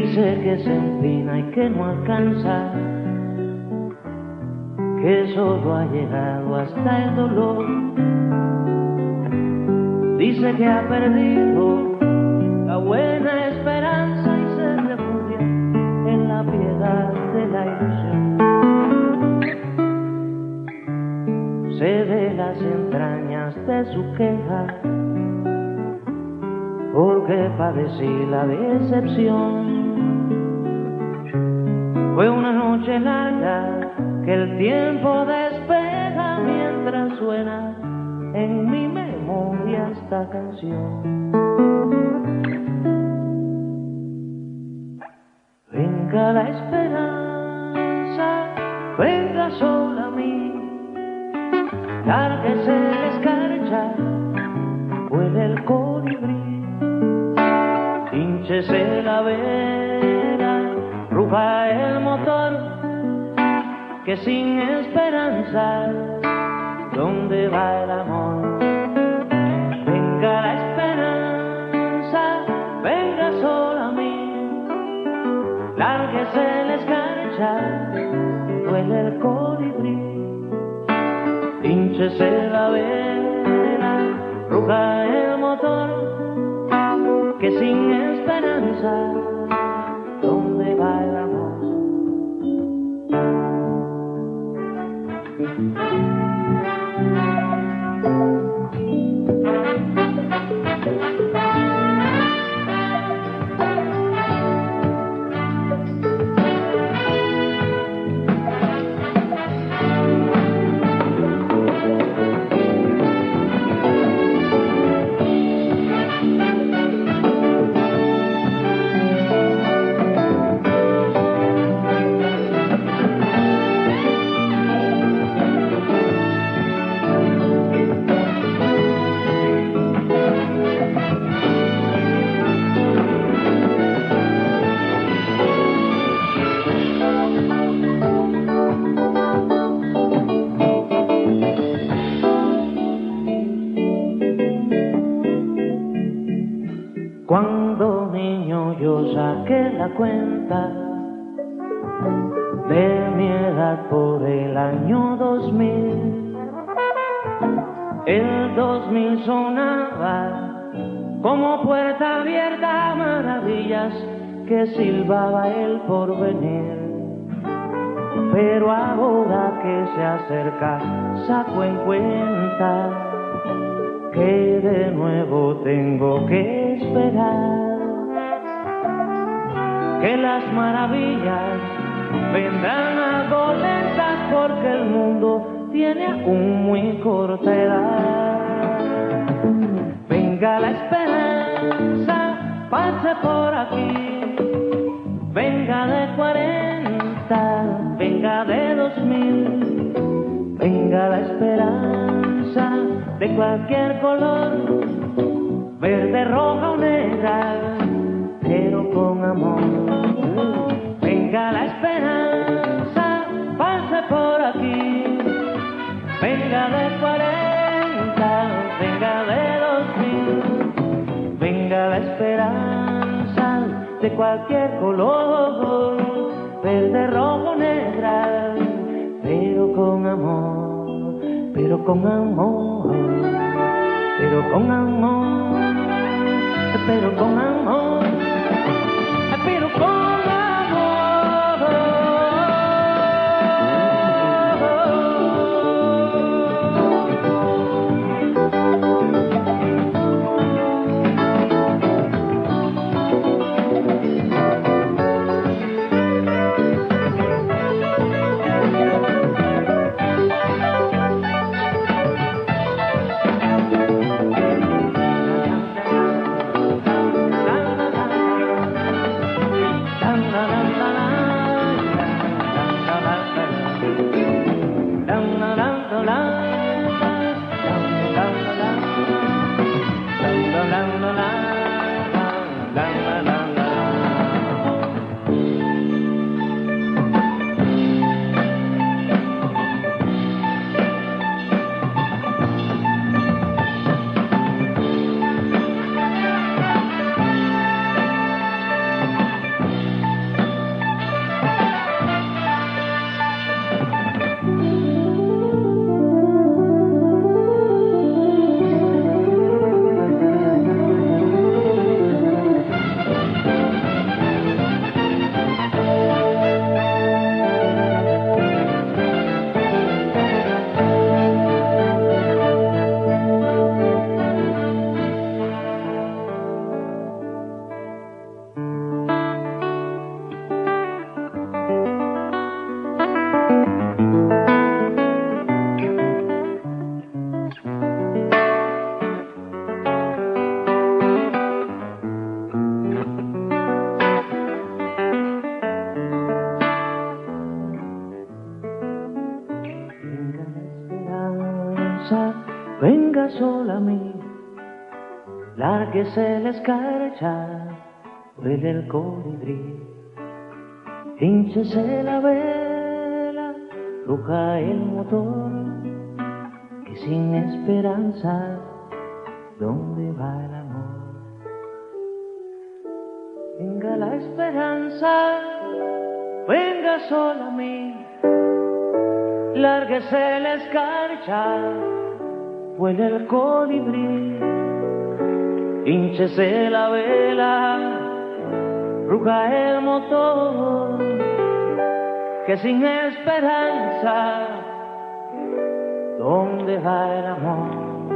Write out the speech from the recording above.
Dice que se empina y que no alcanza, que solo ha llegado hasta el dolor. Dice que ha perdido la buena esperanza y se refugia en la piedad de la ilusión. Sé de las entrañas de su queja, porque padecí la decepción. Fue una noche larga que el tiempo despeja mientras suena en mi memoria esta canción. Venga la esperanza, venga sola a mí, lárguese la escarcha, vuele el colibrí, hínchese la vela, ruja el motor, que sin esperanza, ¿dónde va el amor? Venga la esperanza, venga sola a mí, lárguese la escarcha, vuele el colibrí, hínchese la vela, ruja el motor, que sin esperanza, ¿dónde va el amor? Cuando niño yo saqué la cuenta de mi edad por el año 2000, el 2000 sonaba como puerta abierta a maravillas que silbaba el porvenir. Pero ahora que se acerca saco en cuenta que de nuevo tengo que esperar, que las maravillas vendrán algo lentas porque el mundo tiene aún muy corta edad. Venga la esperanza, pase por aquí, venga de 40, venga de 2000, venga la esperanza de cualquier color, verde, roja o negra, pero con amor. Venga la esperanza, pase por aquí, venga de 40, venga de 2000, venga la esperanza de cualquier color, verde, rojo o negra, pero con amor, pero con amor, pero con amor, pero con amor, pero con amor. esperanza, venga sola a mí. Lárguese la escarcha, vuele el colibrí. Hínchese la vela, ruja el motor, que sin esperanza, ¿dónde va el amor? Venga la esperanza, venga sola a mí. Lárguese la escarcha, vuele el colibrí. Hínchese la vela, ruja el motor, que sin esperanza, ¿dónde va el amor?